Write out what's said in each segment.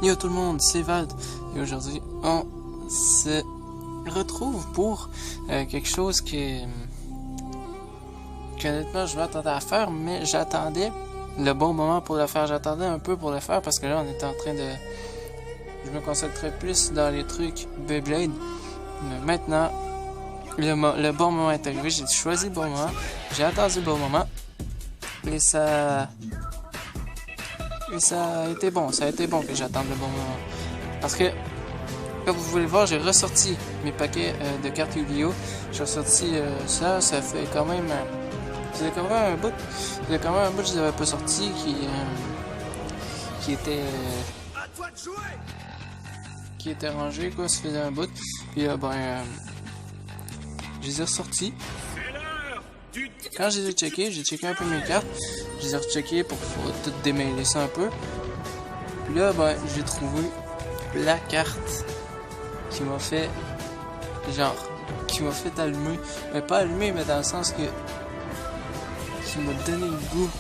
Yo tout le monde, c'est Vald et aujourd'hui on se retrouve pour quelque chose que honnêtement je m'attendais à faire, mais j'attendais le bon moment pour le faire. J'attendais un peu pour le faire parce que là on était en train de... Je me concentrais plus dans les trucs Beyblade, mais maintenant le bon moment est arrivé. J'ai choisi le bon moment, j'ai attendu le bon moment et ça a été bon. Ça a été bon que j'attende le bon moment. Parce que, comme vous voulez voir, j'ai ressorti mes paquets de cartes Yu-Gi-Oh! J'ai ressorti ça fait quand même... C'est quand même un bout. C'est quand même un bout que je n'avais pas sorti qui était... qui était rangé, quoi. Ça faisait un bout. Puis, je les ai ressortis. Quand je les ai checkés, j'ai checké un peu mes cartes. Je les ai recheckés pour tout démêler ça un peu. Puis là, j'ai trouvé la carte qui m'a fait, qui m'a fait allumer. Mais pas allumer, mais dans le sens que, qui m'a donné le goût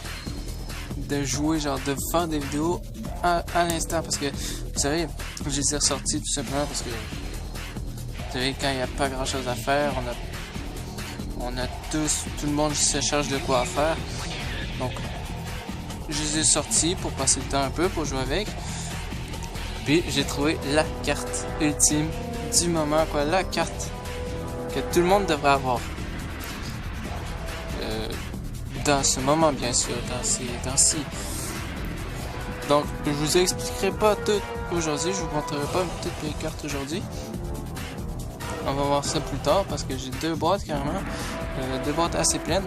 de jouer, de faire des vidéos à l'instant. Parce que, vous savez, je les ai ressortis tout simplement parce que, vous savez, quand il n'y a pas grand chose à faire, on a tout le monde se cherche de quoi faire. Donc, je les ai sortis pour passer le temps un peu, pour jouer avec. Puis, j'ai trouvé la carte ultime du moment, quoi. La carte que tout le monde devrait avoir. Dans ce moment, bien sûr, dans ces temps-ci. Donc, je vous expliquerai pas tout aujourd'hui. Je vous montrerai pas toutes les cartes aujourd'hui. On va voir ça plus tard parce que j'ai deux boîtes carrément. Deux boîtes assez pleines.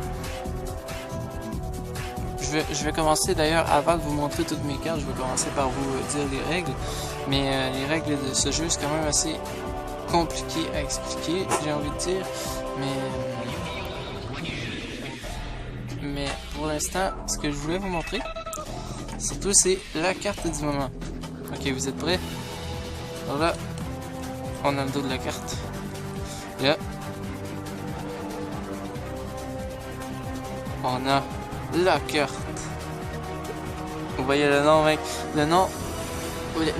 Je vais commencer d'ailleurs, avant de vous montrer toutes mes cartes, je vais commencer par vous dire les règles. Mais les règles de ce jeu, c'est quand même assez compliqué à expliquer, j'ai envie de dire. Mais pour l'instant, ce que je voulais vous montrer, surtout, c'est la carte du moment. Ok, vous êtes prêts? Alors là, on a le dos de la carte. Là, on a la carte. Vous voyez le nom, mec. Le nom.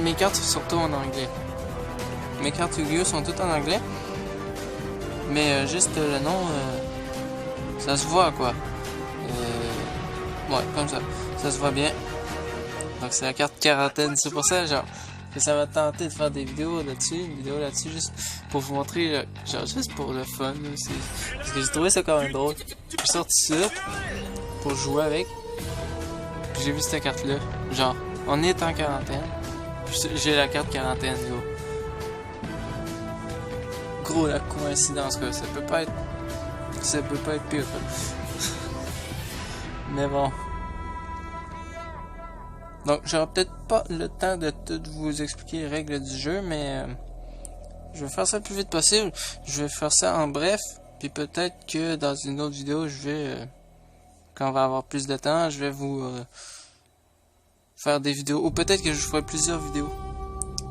Mes cartes sont surtout en anglais. Mes cartes Yu-Gi-Oh sont toutes en anglais. Mais juste le nom, ça se voit quoi. Ouais, comme ça. Ça se voit bien. Donc c'est la carte quarantaine. C'est pour ça, que ça m'a tenté de faire des vidéos là-dessus. Une vidéo là-dessus juste pour vous montrer, juste pour le fun aussi. Parce que j'ai trouvé ça quand même drôle. J'ai sorti ça pour jouer avec. Puis j'ai vu cette carte-là. On est en quarantaine. J'ai la carte quarantaine, gros. Gros, la coïncidence, quoi. Ça peut pas être pire, quoi. Mais bon. Donc, j'aurai peut-être pas le temps de tout vous expliquer les règles du jeu, mais je vais faire ça le plus vite possible. Je vais faire ça en bref. Puis peut-être que dans une autre vidéo, quand on va avoir plus de temps, je vais vous faire des vidéos. Ou peut-être que je ferai plusieurs vidéos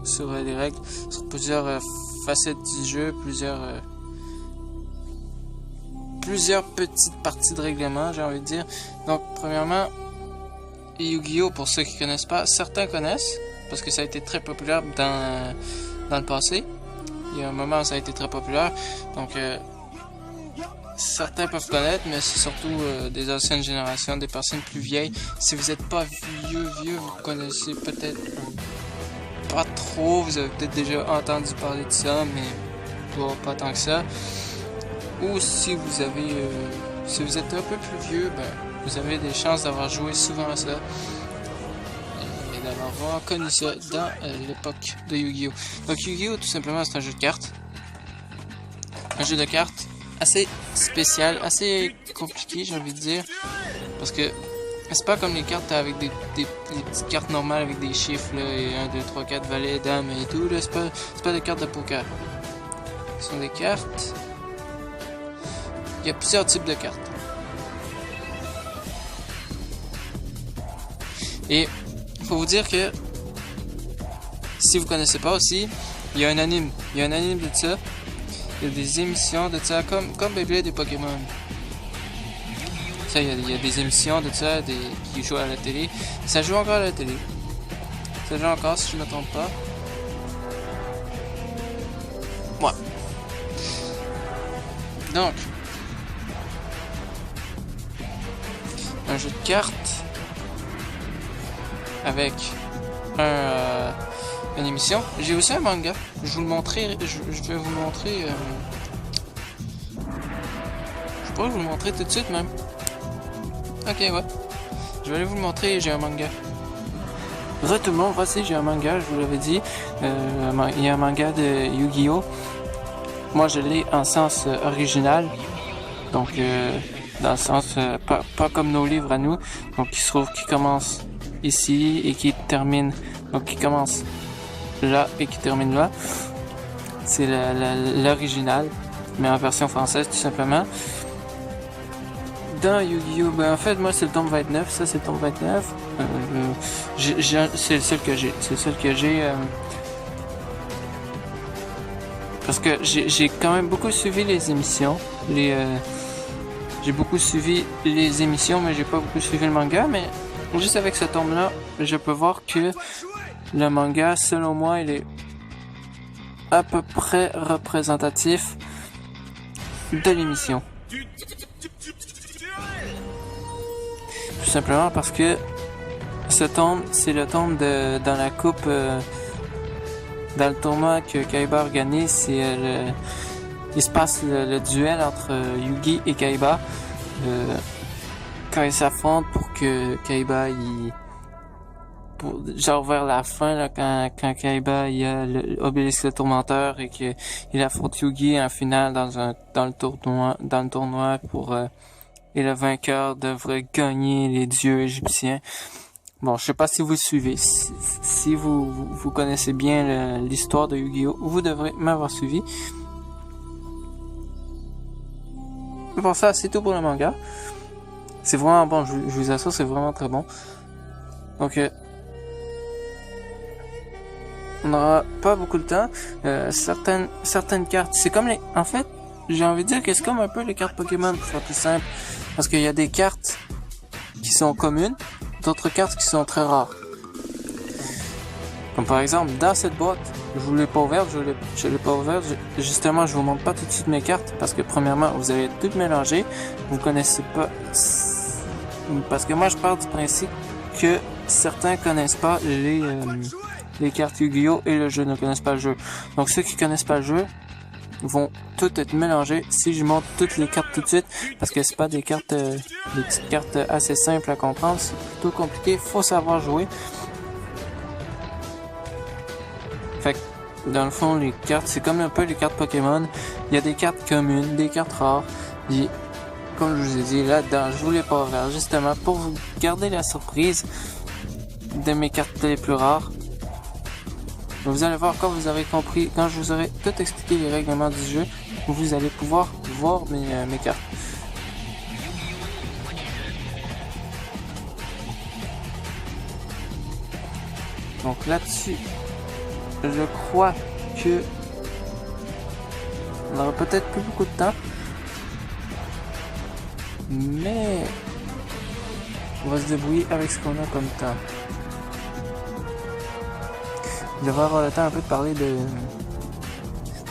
sur les règles, sur plusieurs facettes du jeu, plusieurs petites parties de règlement, j'ai envie de dire. Donc, premièrement, Yu-Gi-Oh! Pour ceux qui connaissent pas, certains connaissent, parce que ça a été très populaire dans le passé. Il y a un moment où ça a été très populaire, donc certains peuvent connaître, mais c'est surtout des anciennes générations, des personnes plus vieilles. Si vous n'êtes pas vieux, vous connaissez peut-être pas trop, vous avez peut-être déjà entendu parler de ça, mais pas tant que ça. Ou si vous êtes un peu plus vieux, vous avez des chances d'avoir joué souvent à ça et d'avoir connu ça dans l'époque de Yu-Gi-Oh! Donc Yu-Gi-Oh! Tout simplement c'est un jeu de cartes. Un jeu de cartes assez spécial, assez compliqué, j'ai envie de dire. Parce que c'est pas comme les cartes avec des petites cartes normales avec des chiffres là, et 1, 2, 3, 4, valet, dame et tout. Là, c'est pas des cartes de poker. Ce sont des cartes. Il y a plusieurs types de cartes. Et faut vous dire que si vous connaissez pas aussi, il y a un anime. Il y a un anime de ça. Il y a des émissions de ça comme Beyblade et Pokémon. Ça, il y a des émissions de ça qui jouent à la télé. Ça joue encore à la télé. C'est là encore, si je me trompe pas. Ouais. Donc, un jeu de cartes avec une émission. J'ai aussi un manga. Je vous le montrer. Je vais vous le montrer. Je pourrais vous le montrer tout de suite même. Ok, ouais. Je vais aller vous le montrer. J'ai un manga. Bonjour tout le monde, voici j'ai un manga, je vous l'avais dit. Il y a un manga de Yu-Gi-Oh! Moi je l'ai en sens original. Donc dans le sens pas comme nos livres à nous. Donc qui commence ici et qui termine. Donc qui commence là et qui termine là. C'est l'original, mais en version française tout simplement. Dans Yu-Gi-Oh! Ben en fait moi c'est le tome 29, ça c'est le tome 29. C'est le seul que j'ai. C'est le seul que j'ai. Parce que j'ai quand même beaucoup suivi les émissions. J'ai beaucoup suivi les émissions, mais j'ai pas beaucoup suivi le manga. Mais juste avec ce tome-là, je peux voir que le manga, selon moi, il est à peu près représentatif de l'émission. Tout simplement parce que ce tome, c'est le tome dans la coupe, dans le tournoi que Kaiba organise. Il se passe le duel entre Yugi et Kaiba. Quand ils s'affrontent pour que Kaiba, genre vers la fin, là, quand Kaiba, il y a Obélisque le Tourmenteur et qu'il affronte Yugi en finale dans le tournoi pour, et le vainqueur devrait gagner les dieux égyptiens. Bon, je sais pas si vous suivez. Si vous connaissez bien l'histoire de Yu-Gi-Oh! Vous devrez m'avoir suivi. Bon, ça, c'est tout pour le manga. C'est vraiment bon, je vous assure, c'est vraiment très bon. Donc, on n'aura pas beaucoup de temps. Certaines cartes, c'est comme les... En fait, j'ai envie de dire que c'est comme un peu les cartes Pokémon, pour faire plus simple. Parce qu'il y a des cartes qui sont communes, d'autres cartes qui sont très rares. Comme par exemple, dans cette boîte, je vous l'ai pas ouverte, je l'ai pas ouverte. Justement, je vous montre pas tout de suite mes cartes parce que premièrement, vous allez tout mélanger. Vous connaissez pas... Parce que moi, je pars du principe que certains connaissent pas les cartes Yu-Gi-Oh! Et le jeu, ne connaissent pas le jeu. Donc ceux qui connaissent pas le jeu vont tout être mélangés si je montre toutes les cartes tout de suite, parce que c'est pas des cartes, des petites cartes assez simples à comprendre, c'est plutôt compliqué, faut savoir jouer. Fait que, dans le fond, les cartes, c'est comme un peu les cartes Pokémon, il y a des cartes communes, des cartes rares, et comme je vous ai dit, là-dedans, je voulais pas ouvrir, justement, pour vous garder la surprise de mes cartes les plus rares. Vous allez voir quand vous aurez compris, quand je vous aurai tout expliqué les règlements du jeu, vous allez pouvoir voir mes cartes. Donc là-dessus, je crois que on aura peut-être plus beaucoup de temps, mais on va se débrouiller avec ce qu'on a comme temps. Je devrais avoir le temps un peu de parler de...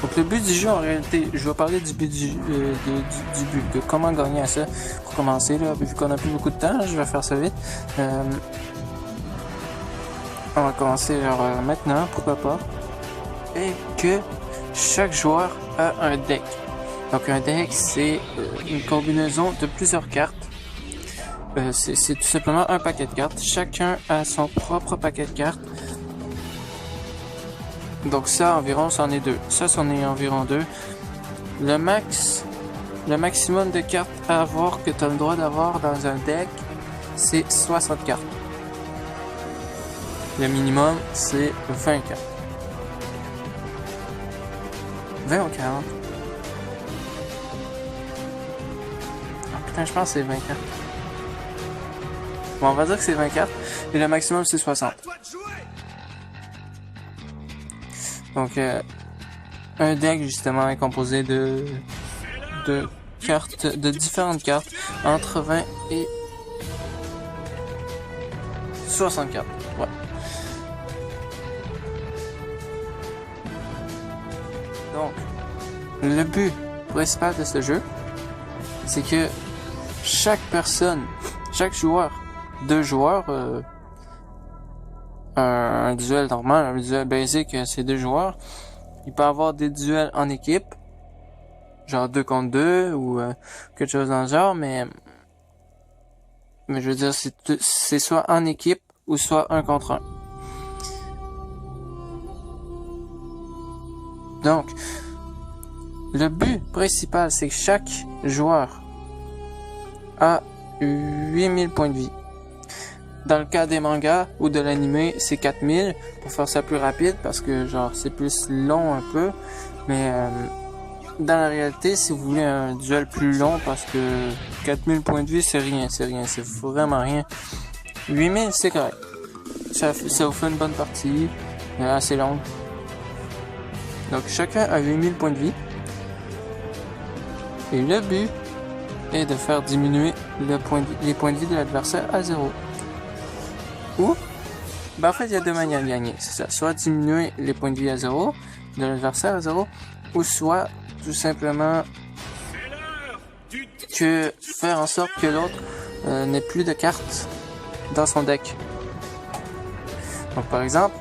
Donc le but du jeu, en réalité, je vais parler du but du but, de comment gagner à ça. Pour commencer, là, vu qu'on a plus beaucoup de temps, là, je vais faire ça vite. On va commencer maintenant, pourquoi pas. Et que chaque joueur a un deck. Donc un deck, c'est une combinaison de plusieurs cartes. C'est tout simplement un paquet de cartes. Chacun a son propre paquet de cartes. Donc ça, environ, c'en est 2. Ça, c'en est environ 2. Le maximum de cartes à avoir que tu as le droit d'avoir dans un deck, c'est 60 cartes. Le minimum, c'est 20 cartes. 20 ou 40? Ah putain, je pense que c'est 20 cartes. Bon, on va dire que c'est 20 cartes. Et le maximum, c'est 60. Donc, un deck justement est composé de cartes, de différentes cartes, entre 20 et 60 cartes. Ouais. Donc, le but principal de ce jeu, c'est que chaque personne, chaque joueur, 2 joueurs, un duel normal, un duel basic, c'est 2 joueurs. Il peut y avoir des duels en équipe, genre 2 contre 2 ou quelque chose dans le genre, mais je veux dire, c'est soit en équipe ou soit 1 contre 1. Donc, le but principal, c'est que chaque joueur a 8000 points de vie. Dans le cas des mangas ou de l'anime, c'est 4000 pour faire ça plus rapide parce que genre c'est plus long un peu. Mais dans la réalité, si vous voulez un duel plus long, parce que 4000 points de vie, c'est rien, c'est vraiment rien. 8000, c'est correct. Ça vous fait une bonne partie, assez longue. Donc chacun a 8000 points de vie. Et le but est de faire diminuer les points de vie de l'adversaire à 0. Ou, en fait, il y a 2 manières de gagner. C'est ça. Soit diminuer les points de vie à 0, de l'adversaire à 0, ou soit tout simplement que faire en sorte que l'autre n'ait plus de cartes dans son deck. Donc par exemple,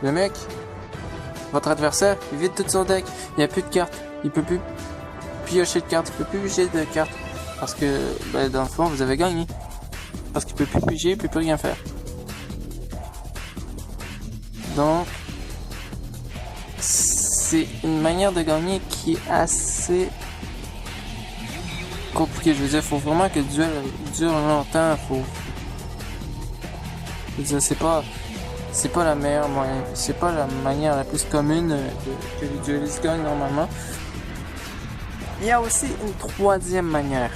le mec, votre adversaire, il vide tout son deck, il n'y a plus de cartes, il peut plus piocher de cartes, il peut plus piger de cartes, parce que dans le fond vous avez gagné, parce qu'il peut plus piger, il peut plus rien faire. Donc c'est une manière de gagner qui est assez compliquée. Je veux dire, faut vraiment que le duel dure longtemps. Je veux dire, c'est pas la meilleure moyen, c'est pas la manière la plus commune que les duelistes gagnent normalement. Il y a aussi une troisième manière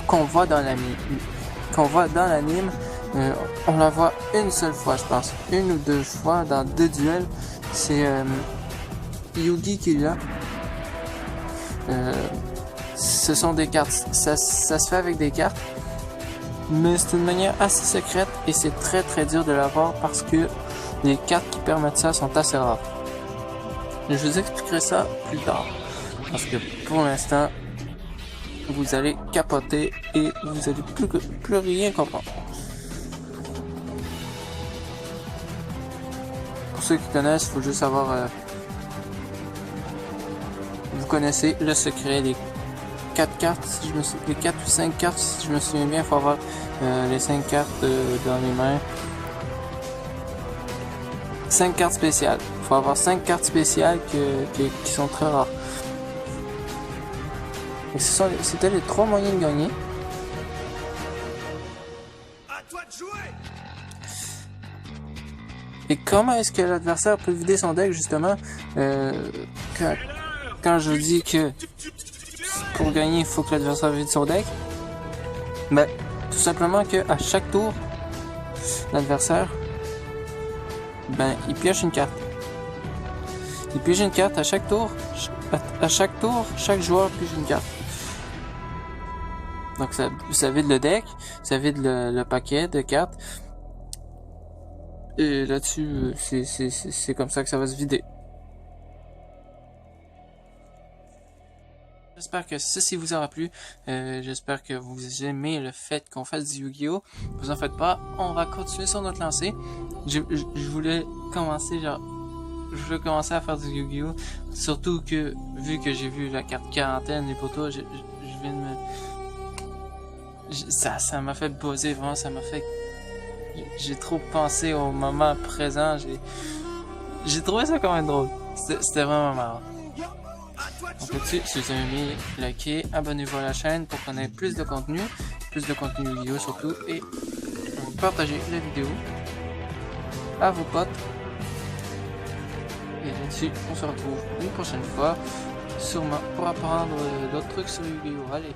qu'on voit dans l'anime. On la voit une seule fois, je pense, 1 ou 2 fois dans 2 duels. C'est Yugi qui l'a. Ce sont des cartes, ça se fait avec des cartes, mais c'est une manière assez secrète et c'est très très dur de l'avoir parce que les cartes qui permettent ça sont assez rares. Je vous expliquerai ça plus tard parce que pour l'instant vous allez capoter et vous allez plus rien comprendre. Pour ceux qui connaissent, il faut juste savoir vous connaissez le secret, les 4 cartes, les 4 ou 5 cartes, si je me souviens bien, il faut avoir les 5 cartes dans les mains. 5 cartes spéciales. Il faut avoir 5 cartes spéciales qui sont très rares. C'était les 3 moyens de gagner. À toi de jouer. Et comment est-ce que l'adversaire peut vider son deck, justement, quand je dis que pour gagner, il faut que l'adversaire vide son deck? Tout simplement que à chaque tour, l'adversaire, il pioche une carte. Il pioche une carte à chaque tour. À chaque tour, chaque joueur pioche une carte. Donc ça vide le deck, ça vide le paquet de cartes. Et là-dessus, c'est comme ça que ça va se vider. J'espère que ceci vous aura plu. J'espère que vous aimez le fait qu'on fasse du Yu-Gi-Oh! Vous en faites pas, on va continuer sur notre lancée. Je voulais commencer à faire du Yu-Gi-Oh! Surtout que, vu que j'ai vu la carte quarantaine et pour toi, je viens de me... Ça m'a fait buzzer, vraiment, ça m'a fait... J'ai trop pensé au moment présent, j'ai trouvé ça quand même drôle. C'était vraiment marrant. Donc là-dessus, si vous avez aimé, likez, abonnez-vous à la chaîne pour qu'on ait plus de contenu vidéo surtout, et partagez la vidéo à vos potes. Et là-dessus, on se retrouve une prochaine fois, sûrement pour apprendre d'autres trucs sur Yu-Gi-Oh! Allez!